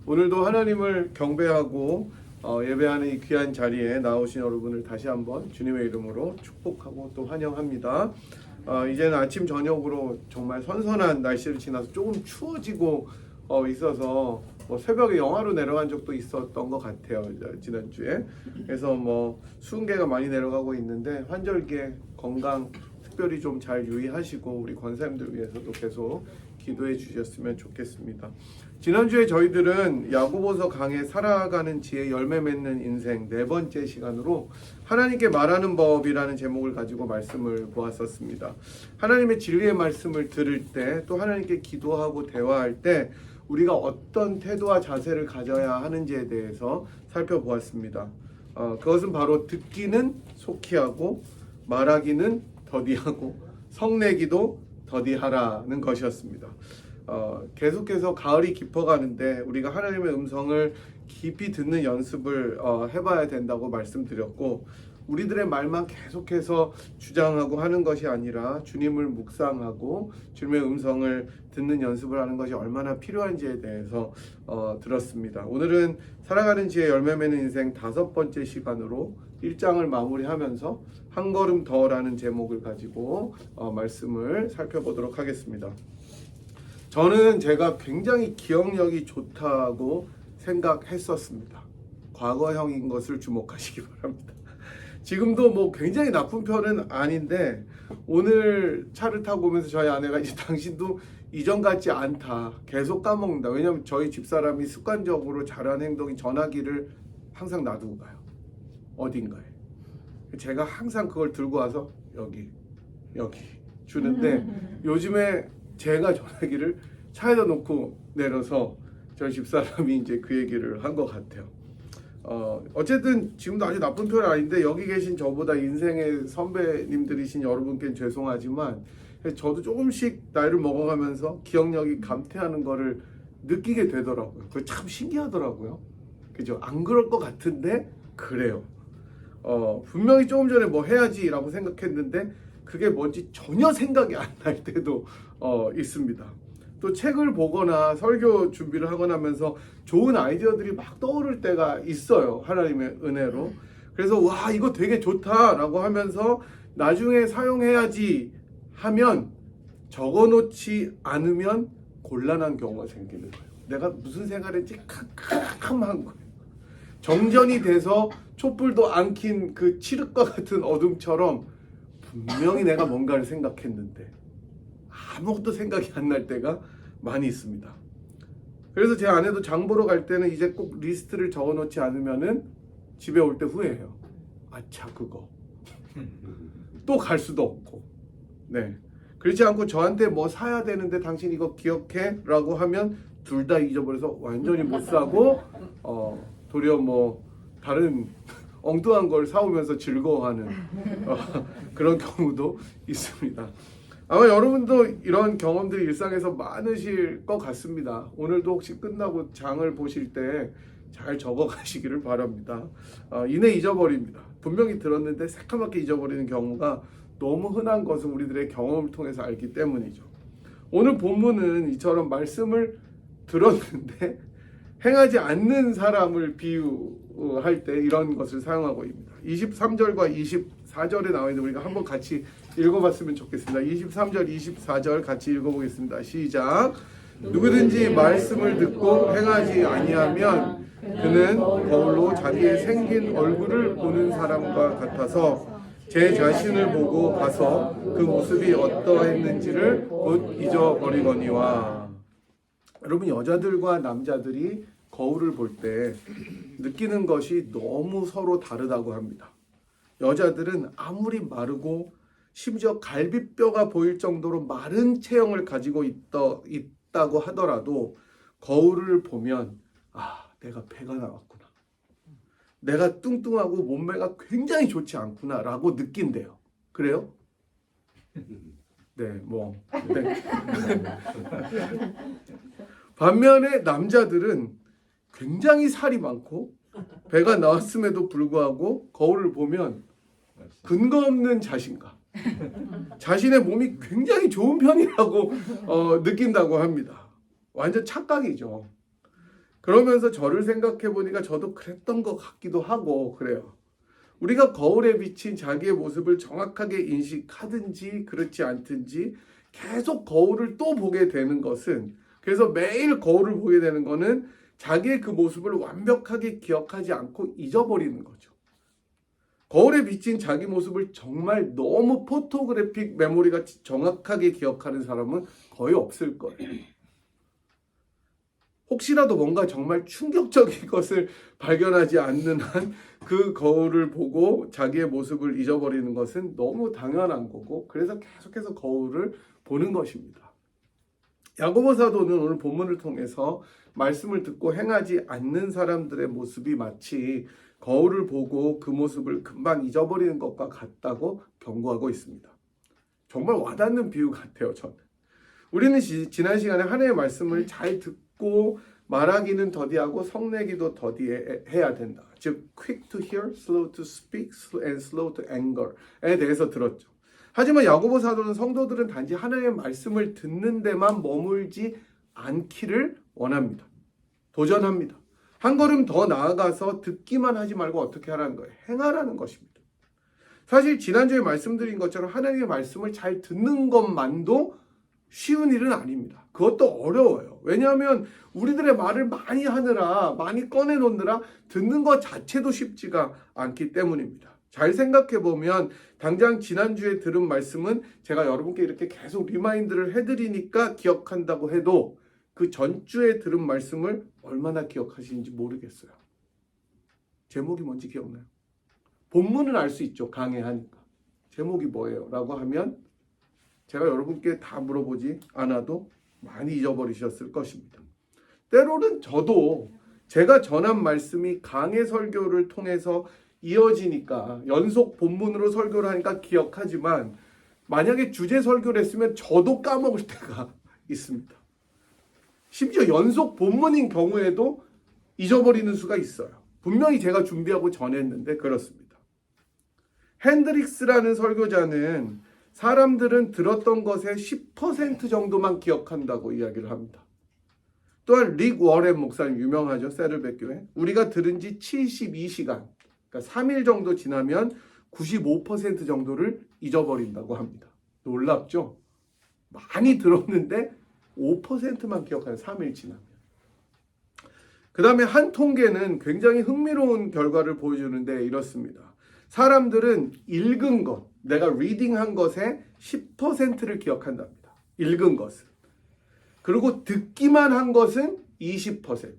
오늘도 하나님을 경배하고 예배하는 이 귀한 자리에 나오신 여러분을 다시 한번 주님의 이름으로 축복하고 또 환영합니다. 이제는 아침 저녁으로 정말 선선한 날씨를 지나서 조금 추워지고 있어서 새벽에 영하로 내려간 적도 있었던 것 같아요, 지난주에. 그래서 수은계가 많이 내려가고 있는데 환절기에 건강 특별히 좀 잘 유의하시고 우리 권사님들 위해서도 계속 기도해 주셨으면 좋겠습니다. 지난주에 저희들은 야고보서 강의 살아가는 지혜 열매 맺는 인생 네 번째 시간으로 하나님께 말하는 법이라는 제목을 가지고 말씀을 보았었습니다. 하나님의 진리의 말씀을 들을 때 또 하나님께 기도하고 대화할 때 우리가 어떤 태도와 자세를 가져야 하는지에 대해서 살펴보았습니다. 그것은 바로 듣기는 속히 하고 말하기는 더디하고 성내기도 더디하라는 것이었습니다. 계속해서 가을이 깊어가는데 우리가 하나님의 음성을 깊이 듣는 연습을 해봐야 된다고 말씀드렸고, 우리들의 말만 계속해서 주장하고 하는 것이 아니라 주님을 묵상하고 주님의 음성을 듣는 연습을 하는 것이 얼마나 필요한지에 대해서 들었습니다. 오늘은 살아가는 지혜 열매 맺는 인생 5번째 시간으로 1장을 마무리하면서 한 걸음 더라는 제목을 가지고 말씀을 살펴보도록 하겠습니다. 저는 제가 굉장히 기억력이 좋다고 생각했었습니다. 과거형인 것을 주목하시기 바랍니다. 지금도 굉장히 나쁜 편은 아닌데, 오늘 차를 타고 오면서 저희 아내가 이제 당신도 이전 같지 않다, 계속 까먹는다. 왜냐면 저희 집사람이 습관적으로 잘하는 행동이 전화기를 항상 놔두고 가요, 어딘가에. 제가 항상 그걸 들고 와서 여기 주는데 요즘에 제가 전화기를 차에다 놓고 내려서 저희 집사람이 이제 그 얘기를 한 것 같아요. 어쨌든 지금도 아주 나쁜 편은 아닌데, 여기 계신 저보다 인생의 선배님들이신 여러분께는 죄송하지만 저도 조금씩 나이를 먹어가면서 기억력이 감퇴하는 거를 느끼게 되더라고요. 그게 참 신기하더라고요. 그죠? 안 그럴 것 같은데 그래요. 분명히 조금 전에 해야지라고 생각했는데 그게 뭔지 전혀 생각이 안 날 때도 있습니다. 또 책을 보거나 설교 준비를 하거나 하면서 좋은 아이디어들이 막 떠오를 때가 있어요, 하나님의 은혜로. 그래서 와, 이거 되게 좋다라고 하면서 나중에 사용해야지 하면 적어놓지 않으면 곤란한 경우가 생기는 거예요. 내가 무슨 생각을 했지 캄캄한 거예요. 정전이 돼서 촛불도 안 킨 그 칠흑과 같은 어둠처럼 분명히 내가 뭔가를 생각했는데 아무것도 생각이 안 날 때가 많이 있습니다. 그래서 제 아내도 장 보러 갈 때는 이제 꼭 리스트를 적어놓지 않으면은 집에 올 때 후회해요. 아차, 그거 또 갈 수도 없고. 네, 그렇지 않고 저한테 사야 되는데 당신 이거 기억해? 라고 하면 둘 다 잊어버려서 완전히 못 사고 도리어 다른 엉뚱한 걸 사오면서 즐거워하는 그런 경우도 있습니다. 아마 여러분도 이런 경험들이 일상에서 많으실 것 같습니다. 오늘도 혹시 끝나고 장을 보실 때 잘 적어 가시기를 바랍니다. 이내 잊어버립니다. 분명히 들었는데 새까맣게 잊어버리는 경우가 너무 흔한 것은 우리들의 경험을 통해서 알기 때문이죠. 오늘 본문은 이처럼 말씀을 들었는데 행하지 않는 사람을 비유할 때 이런 것을 사용하고 있습니다. 23절과 24절에 나와 있는, 우리가 한번 같이 읽어봤으면 좋겠습니다. 23절, 24절 같이 읽어보겠습니다. 시작. 누구든지 말씀을 듣고 행하지 아니하면 그는 거울로 자기의 생긴 얼굴을 보는 사람과 같아서 제 자신을 보고 가서 그 모습이 어떠했는지를 곧 잊어버리거니와. 여러분, 여자들과 남자들이 거울을 볼 때 느끼는 것이 너무 서로 다르다고 합니다. 여자들은 아무리 마르고 심지어 갈비뼈가 보일 정도로 마른 체형을 가지고 있다고 하더라도 거울을 보면 내가 배가 나왔구나, 내가 뚱뚱하고 몸매가 굉장히 좋지 않구나 라고 느낀대요. 그래요? 네. 반면에 남자들은 굉장히 살이 많고 배가 나왔음에도 불구하고 거울을 보면 근거 없는 자신감, 자신의 몸이 굉장히 좋은 편이라고 느낀다고 합니다. 완전 착각이죠. 그러면서 저를 생각해 보니까 저도 그랬던 것 같기도 하고 그래요. 우리가 거울에 비친 자기의 모습을 정확하게 인식하든지 그렇지 않든지 계속 거울을 또 보게 되는 것은, 그래서 매일 거울을 보게 되는 것은 자기의 그 모습을 완벽하게 기억하지 않고 잊어버리는 거죠. 거울에 비친 자기 모습을 정말 너무 포토그래픽 메모리가 정확하게 기억하는 사람은 거의 없을 거예요. 혹시라도 뭔가 정말 충격적인 것을 발견하지 않는 한 그 거울을 보고 자기의 모습을 잊어버리는 것은 너무 당연한 거고, 그래서 계속해서 거울을 보는 것입니다. 야고보 사도는 오늘 본문을 통해서 말씀을 듣고 행하지 않는 사람들의 모습이 마치 거울을 보고 그 모습을 금방 잊어버리는 것과 같다고 경고하고 있습니다. 정말 와닿는 비유 같아요, 저는. 우리는 지난 시간에 하나님의 말씀을 잘 듣고 말하기는 더디하고 성내기도 더디해야 된다. 즉, quick to hear, slow to speak, and slow to anger에 대해서 들었죠. 하지만 야고보 사도는 성도들은 단지 하나님의 말씀을 듣는 데만 머물지 않기를 원합니다. 도전합니다. 한 걸음 더 나아가서 듣기만 하지 말고 어떻게 하라는 거예요? 행하라는 것입니다. 사실 지난주에 말씀드린 것처럼 하나님의 말씀을 잘 듣는 것만도 쉬운 일은 아닙니다. 그것도 어려워요. 왜냐하면 우리들의 말을 많이 하느라, 많이 꺼내놓느라 듣는 것 자체도 쉽지가 않기 때문입니다. 잘 생각해 보면 당장 지난주에 들은 말씀은 제가 여러분께 이렇게 계속 리마인드를 해드리니까 기억한다고 해도 그 전주에 들은 말씀을 얼마나 기억하시는지 모르겠어요. 제목이 뭔지 기억나요? 본문은 알 수 있죠. 강해하니까. 제목이 뭐예요? 라고 하면 제가 여러분께 다 물어보지 않아도 많이 잊어버리셨을 것입니다. 때로는 저도 제가 전한 말씀이 강해 설교를 통해서 이어지니까 연속 본문으로 설교를 하니까 기억하지만 만약에 주제 설교를 했으면 저도 까먹을 때가 있습니다. 심지어 연속 본문인 경우에도 잊어버리는 수가 있어요. 분명히 제가 준비하고 전했는데 그렇습니다. 핸드릭스라는 설교자는 사람들은 들었던 것의 10% 정도만 기억한다고 이야기를 합니다. 또한 릭 워렌 목사님 유명하죠. 세를백 교회. 우리가 들은 지 72시간, 그러니까 3일 정도 지나면 95% 정도를 잊어버린다고 합니다. 놀랍죠? 많이 들었는데 5%만 기억하는 3일 지나면. 그 다음에 한 통계는 굉장히 흥미로운 결과를 보여주는데 이렇습니다. 사람들은 읽은 것, 내가 리딩한 것의 10%를 기억한답니다. 읽은 것은. 그리고 듣기만 한 것은 20%.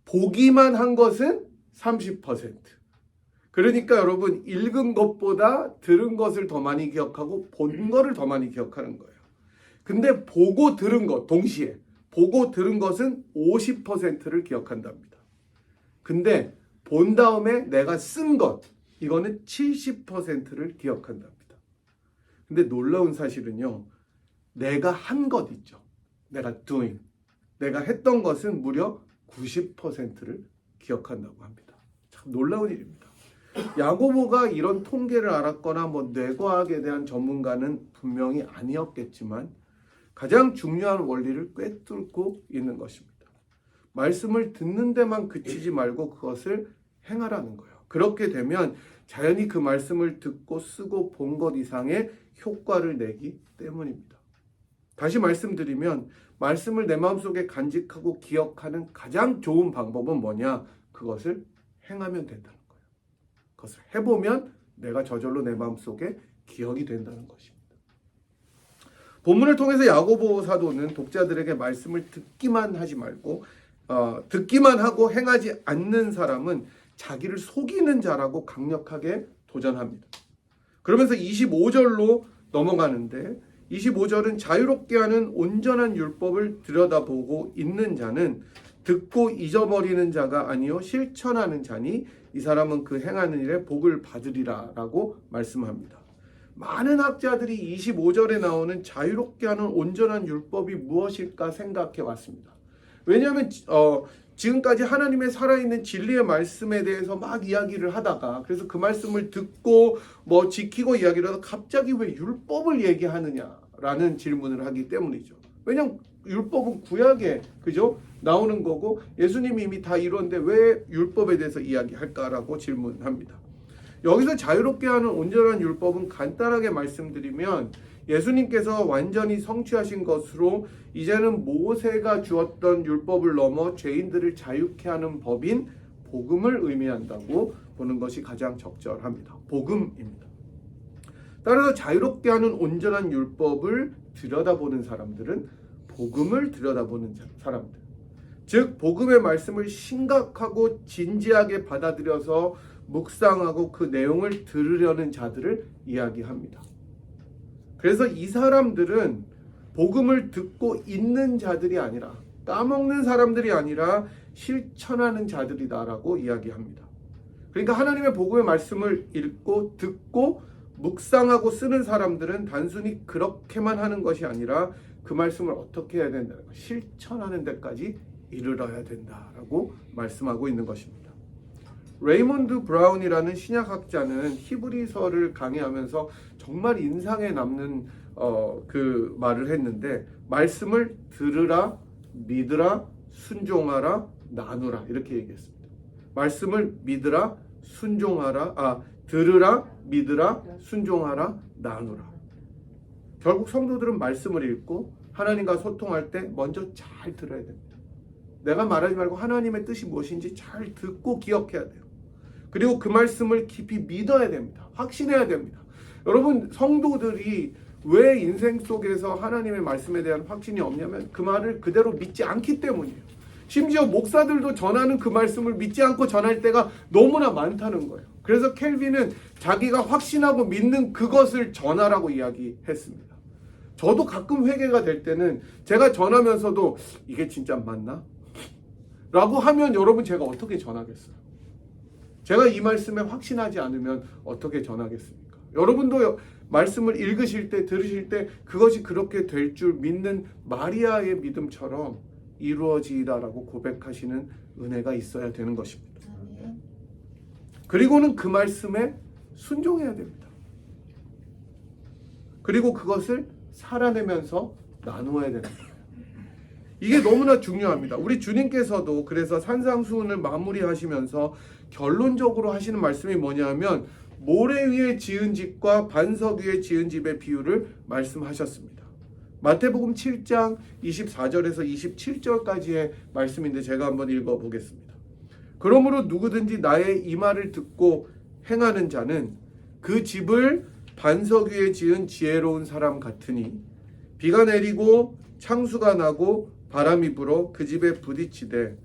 보기만 한 것은 30%. 그러니까 여러분, 읽은 것보다 들은 것을 더 많이 기억하고 본 거를 더 많이 기억하는 거예요. 근데 보고 들은 것, 동시에 보고 들은 것은 50%를 기억한답니다. 근데 본 다음에 내가 쓴 것, 이거는 70%를 기억한답니다. 근데 놀라운 사실은요, 내가 한 것 있죠. 내가 doing. 내가 했던 것은 무려 90%를 기억한다고 합니다. 참 놀라운 일입니다. 야고보가 이런 통계를 알았거나 뇌과학에 대한 전문가는 분명히 아니었겠지만 가장 중요한 원리를 꿰뚫고 있는 것입니다. 말씀을 듣는 데만 그치지 말고 그것을 행하라는 거예요. 그렇게 되면 자연히 그 말씀을 듣고 쓰고 본 것 이상의 효과를 내기 때문입니다. 다시 말씀드리면 말씀을 내 마음속에 간직하고 기억하는 가장 좋은 방법은 뭐냐? 그것을 행하면 된다는 거예요. 그것을 해보면 내가 저절로 내 마음속에 기억이 된다는 것입니다. 본문을 통해서 야고보 사도는 독자들에게 말씀을 듣기만 하지 말고 듣기만 하고 행하지 않는 사람은 자기를 속이는 자라고 강력하게 도전합니다. 그러면서 25절로 넘어가는데 25절은 자유롭게 하는 온전한 율법을 들여다보고 있는 자는 듣고 잊어버리는 자가 아니요 실천하는 자니 이 사람은 그 행하는 일에 복을 받으리라 라고 말씀합니다. 많은 학자들이 25절에 나오는 자유롭게 하는 온전한 율법이 무엇일까 생각해 왔습니다. 왜냐하면 지금까지 하나님의 살아있는 진리의 말씀에 대해서 막 이야기를 하다가 그래서 그 말씀을 듣고 지키고 이야기를 하다가 갑자기 왜 율법을 얘기하느냐라는 질문을 하기 때문이죠. 왜냐면 율법은 구약에 그죠? 나오는 거고 예수님이 이미 다 이뤘는데 왜 율법에 대해서 이야기할까라고 질문합니다. 여기서 자유롭게 하는 온전한 율법은 간단하게 말씀드리면 예수님께서 완전히 성취하신 것으로 이제는 모세가 주었던 율법을 넘어 죄인들을 자유케 하는 법인 복음을 의미한다고 보는 것이 가장 적절합니다. 복음입니다. 따라서 자유롭게 하는 온전한 율법을 들여다보는 사람들은 복음을 들여다보는 사람들, 즉 복음의 말씀을 심각하고 진지하게 받아들여서 묵상하고 그 내용을 들으려는 자들을 이야기합니다. 그래서 이 사람들은 복음을 듣고 있는 자들이 아니라 까먹는 사람들이 아니라 실천하는 자들이다라고 이야기합니다. 그러니까 하나님의 복음의 말씀을 읽고 듣고 묵상하고 쓰는 사람들은 단순히 그렇게만 하는 것이 아니라 그 말씀을 어떻게 해야 된다는 것, 실천하는 데까지 이르러야 된다라고 말씀하고 있는 것입니다. 레이몬드 브라운이라는 신약학자는 히브리서를 강의하면서 정말 인상에 남는 그 말을 했는데, 말씀을 들으라, 믿으라, 순종하라, 나누라 이렇게 얘기했습니다. 말씀을 믿으라, 순종하라, 들으라, 믿으라, 순종하라, 나누라. 결국 성도들은 말씀을 읽고 하나님과 소통할 때 먼저 잘 들어야 됩니다. 내가 말하지 말고 하나님의 뜻이 무엇인지 잘 듣고 기억해야 돼요. 그리고 그 말씀을 깊이 믿어야 됩니다. 확신해야 됩니다. 여러분, 성도들이 왜 인생 속에서 하나님의 말씀에 대한 확신이 없냐면 그 말을 그대로 믿지 않기 때문이에요. 심지어 목사들도 전하는 그 말씀을 믿지 않고 전할 때가 너무나 많다는 거예요. 그래서 켈빈은 자기가 확신하고 믿는 그것을 전하라고 이야기했습니다. 저도 가끔 회개가 될 때는 제가 전하면서도 이게 진짜 맞나? 라고 하면 여러분, 제가 어떻게 전하겠어요? 제가 이 말씀에 확신하지 않으면 어떻게 전하겠습니까? 여러분도 말씀을 읽으실 때, 들으실 때 그것이 그렇게 될 줄 믿는 마리아의 믿음처럼 이루어지다라고 고백하시는 은혜가 있어야 되는 것입니다. 그리고는 그 말씀에 순종해야 됩니다. 그리고 그것을 살아내면서 나누어야 되는 거예요. 이게 너무나 중요합니다. 우리 주님께서도 그래서 산상수훈을 마무리하시면서 결론적으로 하시는 말씀이 뭐냐면 모래 위에 지은 집과 반석 위에 지은 집의 비유를 말씀하셨습니다. 마태복음 7장 24절에서 27절까지의 말씀인데 제가 한번 읽어보겠습니다. 그러므로 누구든지 나의 이 말을 듣고 행하는 자는 그 집을 반석 위에 지은 지혜로운 사람 같으니 비가 내리고 창수가 나고 바람이 불어 그 집에 부딪히되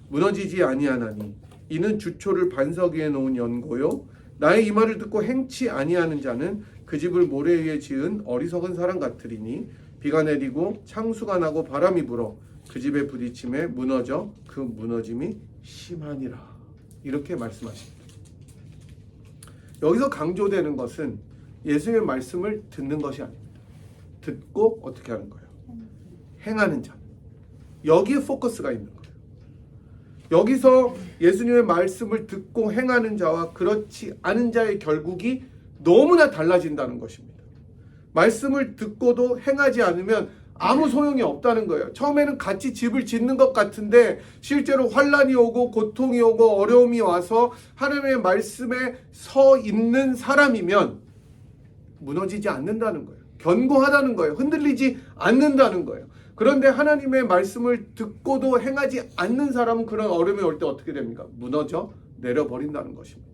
무너지지 아니하나니 이는 주초를 반석 위에 놓은 연고요 나의 이 말을 듣고 행치 아니하는 자는 그 집을 모래 위에 지은 어리석은 사람 같으리니 비가 내리고 창수가 나고 바람이 불어 그 집에 부딪힘에 무너져 그 무너짐이 심하니라. 이렇게 말씀하십니다. 여기서 강조되는 것은 예수님의 말씀을 듣는 것이 아닙니다. 듣고 어떻게 하는 거예요? 행하는 자. 여기에 포커스가 있는 거예요. 여기서 예수님의 말씀을 듣고 행하는 자와 그렇지 않은 자의 결국이 너무나 달라진다는 것입니다. 말씀을 듣고도 행하지 않으면 아무 소용이 없다는 거예요. 처음에는 같이 집을 짓는 것 같은데 실제로 환난이 오고 고통이 오고 어려움이 와서 하나님의 말씀에 서 있는 사람이면 무너지지 않는다는 거예요. 견고하다는 거예요. 흔들리지 않는다는 거예요. 그런데 하나님의 말씀을 듣고도 행하지 않는 사람은 그런 어려움이 올 때 어떻게 됩니까? 무너져 내려버린다는 것입니다.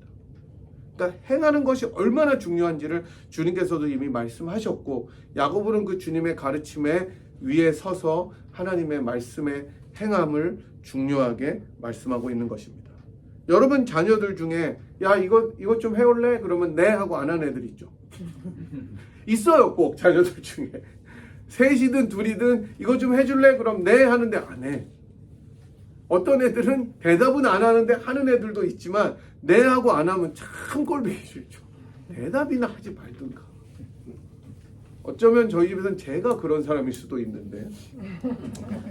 그러니까 행하는 것이 얼마나 중요한지를 주님께서도 이미 말씀하셨고 야고보는 그 주님의 가르침에 위에 서서 하나님의 말씀의 행함을 중요하게 말씀하고 있는 것입니다. 여러분 자녀들 중에 야 이것 좀 해올래? 그러면 네 하고 안 하는 애들 있죠. 있어요. 꼭 자녀들 중에 셋이든 둘이든 이거 좀 해줄래? 그럼 네 하는데 안 해. 어떤 애들은 대답은 안 하는데 하는 애들도 있지만 네 하고 안 하면 참 꼴보기 싫죠. 대답이나 하지 말든가. 어쩌면 저희 집에서는 제가 그런 사람일 수도 있는데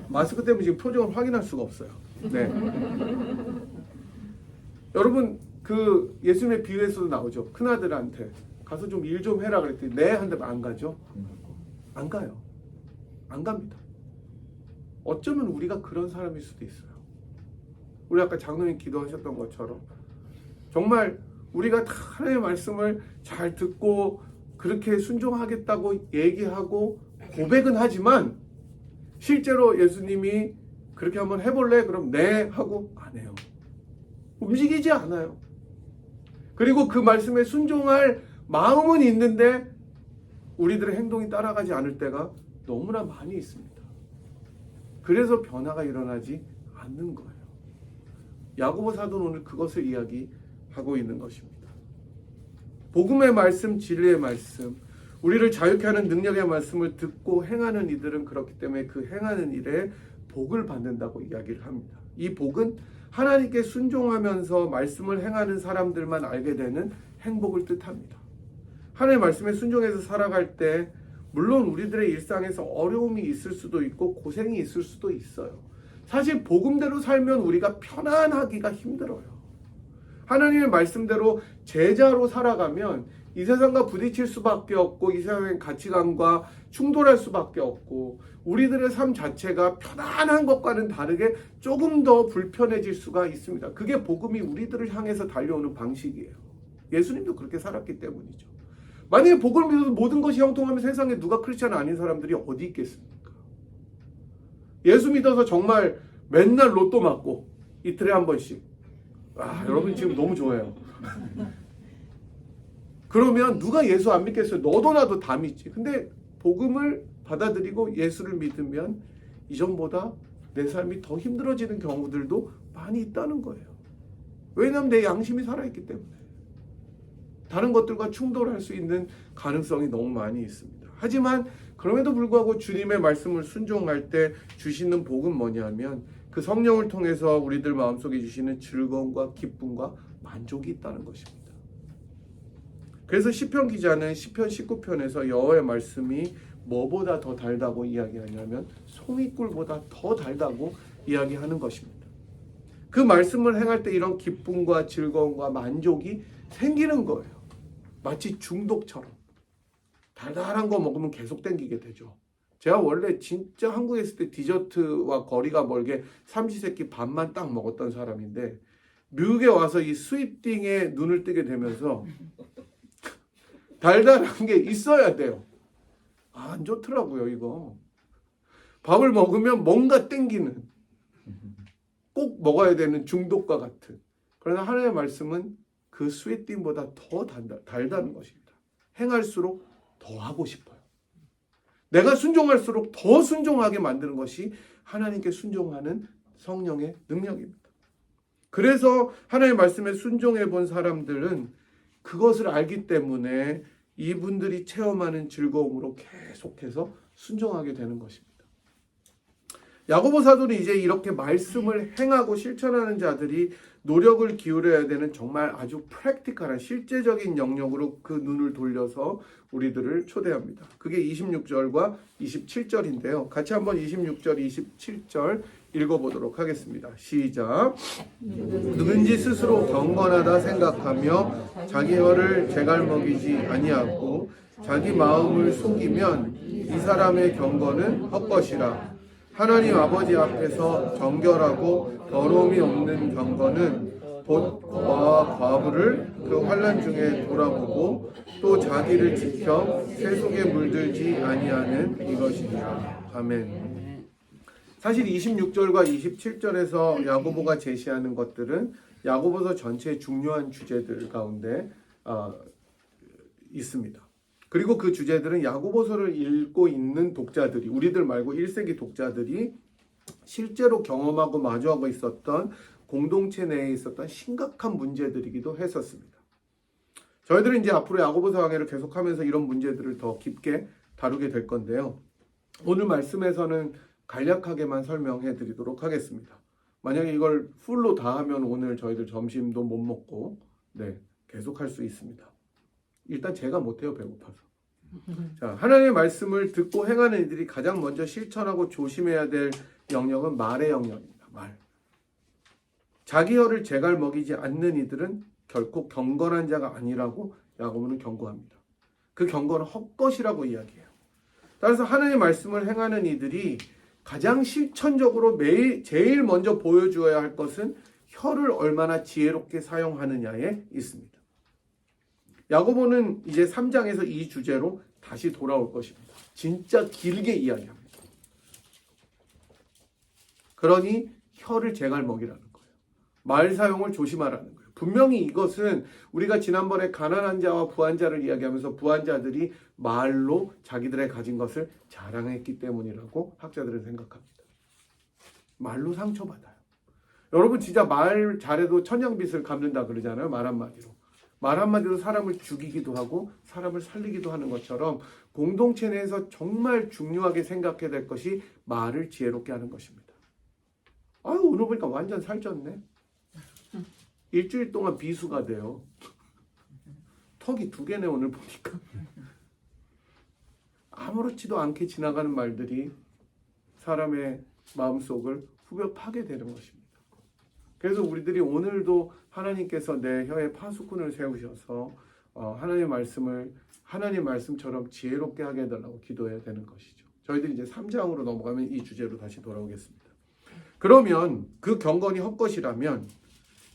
마스크 때문에 지금 표정을 확인할 수가 없어요. 네. 여러분 그 예수님의 비유에서도 나오죠. 큰아들한테 가서 좀 일 좀 해라 그랬더니 네 한다면 안 가죠? 안 가요. 안 갑니다. 어쩌면 우리가 그런 사람일 수도 있어요. 우리 아까 장로님 기도하셨던 것처럼 정말 우리가 다 하나님의 말씀을 잘 듣고 그렇게 순종하겠다고 얘기하고 고백은 하지만 실제로 예수님이 그렇게 한번 해볼래? 그럼 네 하고 안 해요. 움직이지 않아요. 그리고 그 말씀에 순종할 마음은 있는데 우리들의 행동이 따라가지 않을 때가 너무나 많이 있습니다. 그래서 변화가 일어나지 않는 거예요. 야고보 사도는 오늘 그것을 이야기하고 있는 것입니다. 복음의 말씀, 진리의 말씀, 우리를 자유케 하는 능력의 말씀을 듣고 행하는 이들은 그렇기 때문에 그 행하는 일에 복을 받는다고 이야기를 합니다. 이 복은 하나님께 순종하면서 말씀을 행하는 사람들만 알게 되는 행복을 뜻합니다. 하나님의 말씀에 순종해서 살아갈 때 물론 우리들의 일상에서 어려움이 있을 수도 있고 고생이 있을 수도 있어요. 사실 복음대로 살면 우리가 편안하기가 힘들어요. 하나님의 말씀대로 제자로 살아가면 이 세상과 부딪힐 수밖에 없고 이 세상의 가치관과 충돌할 수밖에 없고 우리들의 삶 자체가 편안한 것과는 다르게 조금 더 불편해질 수가 있습니다. 그게 복음이 우리들을 향해서 달려오는 방식이에요. 예수님도 그렇게 살았기 때문이죠. 만약에 복을 믿어도 모든 것이 형통하면 세상에 누가 크리스찬 아닌 사람들이 어디 있겠습니까? 예수 믿어서 정말 맨날 로또 맞고 이틀에 한 번씩 여러분 지금 너무 좋아요. 그러면 누가 예수 안 믿겠어요? 너도 나도 다 믿지. 근데 복음을 받아들이고 예수를 믿으면 이전보다 내 삶이 더 힘들어지는 경우들도 많이 있다는 거예요. 왜냐하면 내 양심이 살아있기 때문에. 다른 것들과 충돌할 수 있는 가능성이 너무 많이 있습니다. 하지만 그럼에도 불구하고 주님의 말씀을 순종할 때 주시는 복은 뭐냐면 그 성령을 통해서 우리들 마음속에 주시는 즐거움과 기쁨과 만족이 있다는 것입니다. 그래서 시편 기자는 시편 19편에서 여호와의 말씀이 뭐보다 더 달다고 이야기하냐면 송이꿀보다 더 달다고 이야기하는 것입니다. 그 말씀을 행할 때 이런 기쁨과 즐거움과 만족이 생기는 거예요. 마치 중독처럼 달달한 거 먹으면 계속 땡기게 되죠. 제가 원래 진짜 한국에 있을 때 디저트와 거리가 멀게 삼시세끼 밥만 딱 먹었던 사람인데 미국에 와서 이 스위팅에 눈을 뜨게 되면서 달달한 게 있어야 돼요. 안 좋더라고요 이거. 밥을 먹으면 뭔가 땡기는 꼭 먹어야 되는 중독과 같은. 그러나 하나님의 말씀은 그 스위팅보다 더 달다는 것입니다. 행할수록 더 하고 싶어요. 내가 순종할수록 더 순종하게 만드는 것이 하나님께 순종하는 성령의 능력입니다. 그래서 하나님의 말씀에 순종해 본 사람들은 그것을 알기 때문에 이분들이 체험하는 즐거움으로 계속해서 순종하게 되는 것입니다. 야고보 사도는 이제 이렇게 말씀을 행하고 실천하는 자들이 노력을 기울여야 되는 정말 아주 프랙티컬한 실제적인 영역으로 그 눈을 돌려서 우리들을 초대합니다. 그게 26절과 27절인데요. 같이 한번 26절, 27절 읽어보도록 하겠습니다. 시작. 누군지 스스로 경건하다 생각하며 자기 혀를 제갈먹이지 아니하고 자기 마음을 속이면 이 사람의 경건은 헛것이라. 하나님 아버지 앞에서 정결하고 더러움이 없는 경건은 곧 과와 과부를 그 환난 중에 돌아보고 또 자기를 지켜 세속에 물들지 아니하는 이것이니라. 아멘. 사실 26절과 27절에서 야고보가 제시하는 것들은 야고보서 전체의 중요한 주제들 가운데 있습니다. 그리고 그 주제들은 야고보서를 읽고 있는 독자들이, 우리들 말고 1세기 독자들이 실제로 경험하고 마주하고 있었던 공동체 내에 있었던 심각한 문제들이기도 했었습니다. 저희들은 이제 앞으로 야고보서 강해를 계속하면서 이런 문제들을 더 깊게 다루게 될 건데요. 오늘 말씀에서는 간략하게만 설명해 드리도록 하겠습니다. 만약에 이걸 풀로 다 하면 오늘 저희들 점심도 못 먹고 계속할 수 있습니다. 일단 제가 못해요, 배고파서. 자, 하나님의 말씀을 듣고 행하는 이들이 가장 먼저 실천하고 조심해야 될 영역은 말의 영역입니다. 말. 자기 혀를 제갈먹이지 않는 이들은 결코 경건한 자가 아니라고 야고보는 경고합니다. 그 경건은 헛것이라고 이야기해요. 따라서 하나님의 말씀을 행하는 이들이 가장 실천적으로 매일 제일 먼저 보여주어야 할 것은 혀를 얼마나 지혜롭게 사용하느냐에 있습니다. 야고보는 이제 3장에서 이 주제로 다시 돌아올 것입니다. 진짜 길게 이야기합니다. 그러니 혀를 제갈먹이라는 거예요. 말 사용을 조심하라는 거예요. 분명히 이것은 우리가 지난번에 가난한 자와 부한 자를 이야기하면서 부한 자들이 말로 자기들의 가진 것을 자랑했기 때문이라고 학자들은 생각합니다. 말로 상처받아요. 여러분 진짜 말 잘해도 천냥빚을 갚는다 그러잖아요. 말 한마디로. 말 한마디로 사람을 죽이기도 하고 사람을 살리기도 하는 것처럼 공동체 내에서 정말 중요하게 생각해야 될 것이 말을 지혜롭게 하는 것입니다. 아유, 오늘 보니까 완전 살쪘네. 일주일 동안 비수가 돼요. 턱이 2개네 오늘 보니까. 아무렇지도 않게 지나가는 말들이 사람의 마음속을 후벼 파게 되는 것입니다. 그래서 우리들이 오늘도 하나님께서 내 혀에 파수꾼을 세우셔서 하나님 말씀처럼 지혜롭게 하게 해달라고 기도해야 되는 것이죠. 저희들이 이제 3장으로 넘어가면 이 주제로 다시 돌아오겠습니다. 그러면 그 경건이 헛것이라면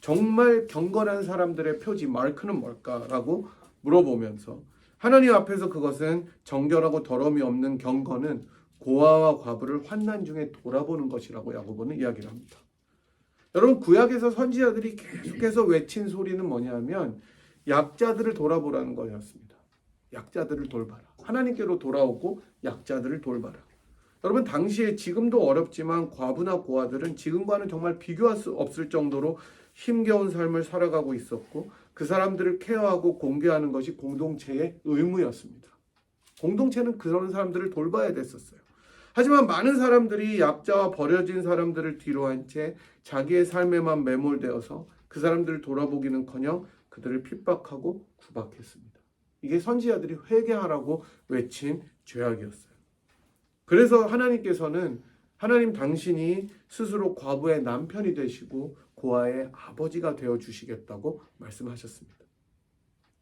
정말 경건한 사람들의 표지 마크는 뭘까라고 물어보면서 하나님 앞에서 그것은 정결하고 더러움이 없는 경건은 고아와 과부를 환난 중에 돌아보는 것이라고 야고보는 이야기를 합니다. 여러분 구약에서 선지자들이 계속해서 외친 소리는 뭐냐면 약자들을 돌아보라는 거였습니다. 약자들을 돌봐라. 하나님께로 돌아오고 약자들을 돌봐라. 여러분 당시에 지금도 어렵지만 과부나 고아들은 지금과는 정말 비교할 수 없을 정도로 힘겨운 삶을 살아가고 있었고 그 사람들을 케어하고 공개하는 것이 공동체의 의무였습니다. 공동체는 그런 사람들을 돌봐야 됐었어요. 하지만 많은 사람들이 약자와 버려진 사람들을 뒤로 한 채 자기의 삶에만 매몰되어서 그 사람들을 돌아보기는커녕 그들을 핍박하고 구박했습니다. 이게 선지자들이 회개하라고 외친 죄악이었어요. 그래서 하나님께서는 하나님 당신이 스스로 과부의 남편이 되시고 고아의 아버지가 되어 주시겠다고 말씀하셨습니다.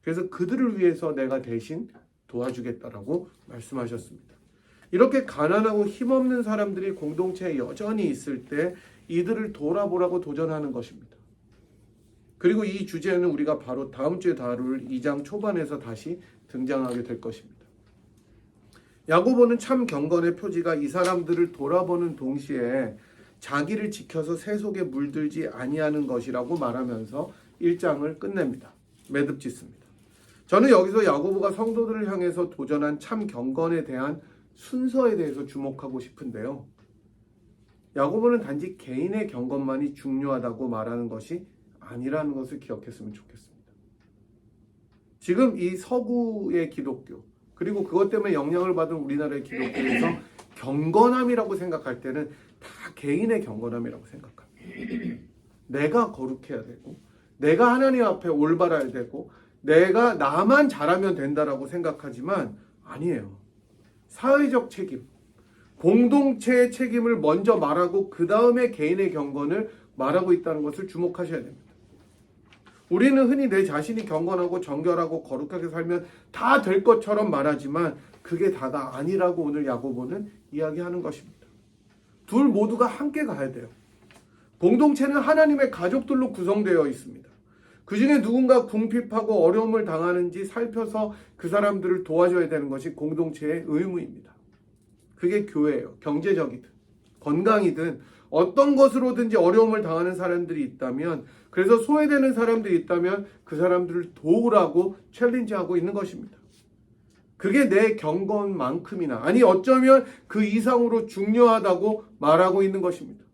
그래서 그들을 위해서 내가 대신 도와주겠다라고 말씀하셨습니다. 이렇게 가난하고 힘없는 사람들이 공동체에 여전히 있을 때 이들을 돌아보라고 도전하는 것입니다. 그리고 이 주제는 우리가 바로 다음 주에 다룰 2장 초반에서 다시 등장하게 될 것입니다. 야고보는 참 경건의 표지가 이 사람들을 돌아보는 동시에 자기를 지켜서 새 속에 물들지 아니하는 것이라고 말하면서 1장을 끝냅니다. 매듭 짓습니다. 저는 여기서 야고보가 성도들을 향해서 도전한 참 경건에 대한 순서에 대해서 주목하고 싶은데요. 야고보는 단지 개인의 경건만이 중요하다고 말하는 것이 아니라는 것을 기억했으면 좋겠습니다. 지금 이 서구의 기독교 그리고 그것 때문에 영향을 받은 우리나라의 기독교에서 경건함이라고 생각할 때는 다 개인의 경건함이라고 생각합니다. 내가 거룩해야 되고 내가 하나님 앞에 올바라야 되고 내가 나만 잘하면 된다라고 생각하지만 아니에요. 사회적 책임, 공동체의 책임을 먼저 말하고 그 다음에 개인의 경건을 말하고 있다는 것을 주목하셔야 됩니다. 우리는 흔히 내 자신이 경건하고 정결하고 거룩하게 살면 다 될 것처럼 말하지만 그게 다가 아니라고 오늘 야고보는 이야기하는 것입니다. 둘 모두가 함께 가야 돼요. 공동체는 하나님의 가족들로 구성되어 있습니다. 그 중에 누군가 궁핍하고 어려움을 당하는지 살펴서 그 사람들을 도와줘야 되는 것이 공동체의 의무입니다. 그게 교회예요. 경제적이든 건강이든 어떤 것으로든지 어려움을 당하는 사람들이 있다면 그래서 소외되는 사람들이 있다면 그 사람들을 도우라고 챌린지하고 있는 것입니다. 그게 내 경건만큼이나 아니 어쩌면 그 이상으로 중요하다고 말하고 있는 것입니다.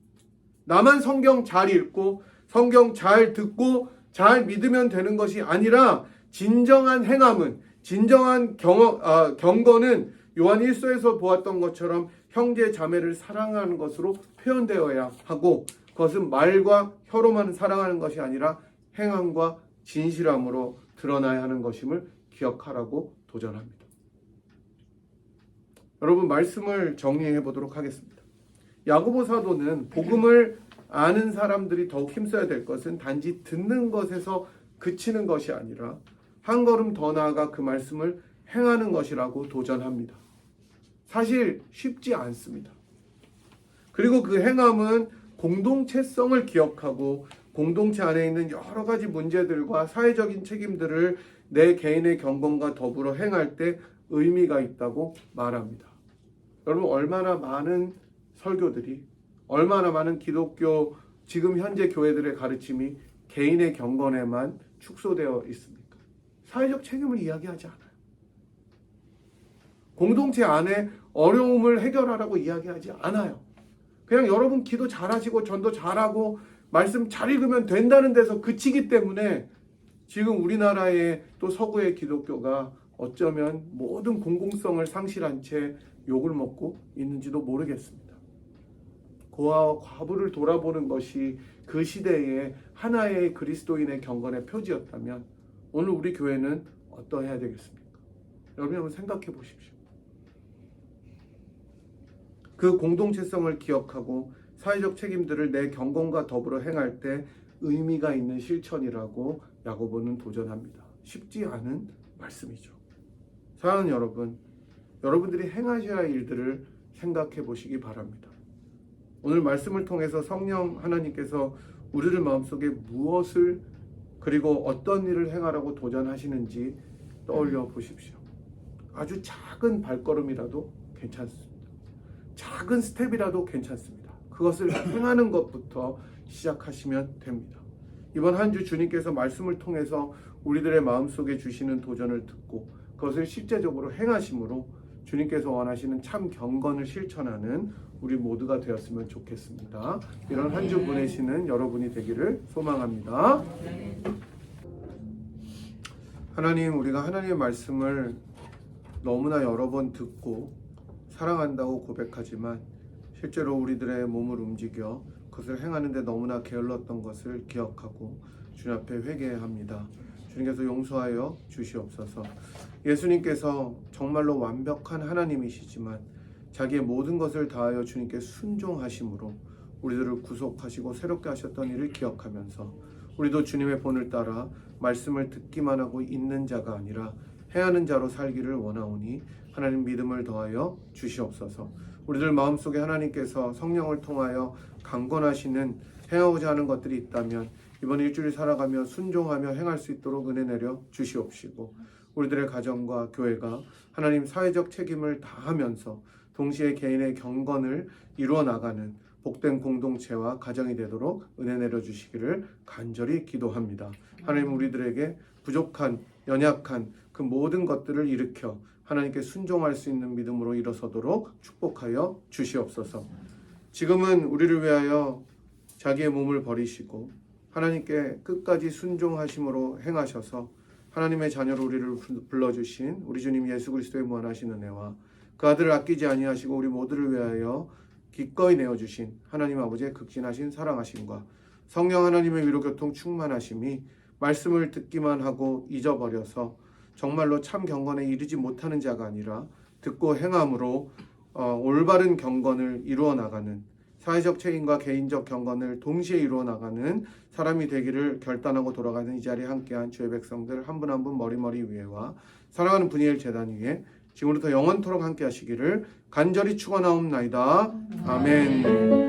나만 성경 잘 읽고 성경 잘 듣고 잘 믿으면 되는 것이 아니라 진정한 행함은 진정한 경건은 요한 1서에서 보았던 것처럼 형제 자매를 사랑하는 것으로 표현되어야 하고 그것은 말과 혀로만 사랑하는 것이 아니라 행함과 진실함으로 드러나야 하는 것임을 기억하라고 도전합니다. 여러분 말씀을 정리해 보도록 하겠습니다. 야고보 사도는 복음을 아는 사람들이 더욱 힘써야 될 것은 단지 듣는 것에서 그치는 것이 아니라 한 걸음 더 나아가 그 말씀을 행하는 것이라고 도전합니다. 사실 쉽지 않습니다. 그리고 그 행함은 공동체성을 기억하고 공동체 안에 있는 여러 가지 문제들과 사회적인 책임들을 내 개인의 경건과 더불어 행할 때 의미가 있다고 말합니다. 여러분, 얼마나 많은 설교들이, 얼마나 많은 기독교 지금 현재 교회들의 가르침이 개인의 경건에만 축소되어 있습니까? 사회적 책임을 이야기하지 않아요. 공동체 안에 어려움을 해결하라고 이야기하지 않아요. 그냥 여러분 기도 잘하시고 전도 잘하고 말씀 잘 읽으면 된다는 데서 그치기 때문에 지금 우리나라의 또 서구의 기독교가 어쩌면 모든 공공성을 상실한 채 욕을 먹고 있는지도 모르겠습니다. 고아와 과부를 돌아보는 것이 그 시대의 하나의 그리스도인의 경건의 표지였다면 오늘 우리 교회는 어떠해야 되겠습니까? 여러분 한번 생각해 보십시오. 그 공동체성을 기억하고 사회적 책임들을 내 경건과 더불어 행할 때 의미가 있는 실천이라고 야고보는 도전합니다. 쉽지 않은 말씀이죠. 사랑하는 여러분, 여러분들이 행하셔야 할 일들을 생각해 보시기 바랍니다. 오늘 말씀을 통해서 성령 하나님께서 우리들 마음속에 무엇을 그리고 어떤 일을 행하라고 도전하시는지 떠올려 보십시오. 아주 작은 발걸음이라도 괜찮습니다. 작은 스텝이라도 괜찮습니다. 그것을 행하는 것부터 시작하시면 됩니다. 이번 한 주 주님께서 말씀을 통해서 우리들의 마음속에 주시는 도전을 듣고 그것을 실제적으로 행하심으로 주님께서 원하시는 참 경건을 실천하는 우리 모두가 되었으면 좋겠습니다. 이런 한 주 보내시는 여러분이 되기를 소망합니다. 하나님, 우리가 하나님의 말씀을 너무나 여러 번 듣고 사랑한다고 고백하지만 실제로 우리들의 몸을 움직여 그것을 행하는데 너무나 게을렀던 것을 기억하고 주님 앞에 회개해야 합니다. 주님께서 용서하여 주시옵소서. 예수님께서 정말로 완벽한 하나님이시지만 자기의 모든 것을 다하여 주님께 순종하심으로 우리들을 구속하시고 새롭게 하셨던 일을 기억하면서 우리도 주님의 본을 따라 말씀을 듣기만 하고 있는 자가 아니라 행하는 자로 살기를 원하오니 하나님 믿음을 더하여 주시옵소서. 우리들 마음속에 하나님께서 성령을 통하여 강권하시는 행하고자 하는 것들이 있다면 이번 일주일 살아가며 순종하며 행할 수 있도록 은혜 내려 주시옵시고 우리들의 가정과 교회가 하나님 사회적 책임을 다하면서 동시에 개인의 경건을 이루어 나가는 복된 공동체와 가정이 되도록 은혜 내려 주시기를 간절히 기도합니다. 하나님, 우리들에게 부족한 연약한 그 모든 것들을 일으켜 하나님께 순종할 수 있는 믿음으로 일어서도록 축복하여 주시옵소서. 지금은 우리를 위하여 자기의 몸을 버리시고 하나님께 끝까지 순종하심으로 행하셔서 하나님의 자녀로 우리를 불러주신 우리 주님 예수 그리스도의 무한하신 은혜와 그 아들을 아끼지 아니하시고 우리 모두를 위하여 기꺼이 내어주신 하나님 아버지의 극진하신 사랑하심과 성령 하나님의 위로교통 충만하심이 말씀을 듣기만 하고 잊어버려서 정말로 참 경건에 이르지 못하는 자가 아니라 듣고 행함으로 올바른 경건을 이루어 나가는 사회적 책임과 개인적 경건을 동시에 이루어 나가는 사람이 되기를 결단하고 돌아가는 이 자리에 함께한 주의 백성들 한 분 한 분 머리머리 위에와 사랑하는 분이엘 재단 위에 지금부터 영원토록 함께 하시기를 간절히 축원하옵나이다. 아멘.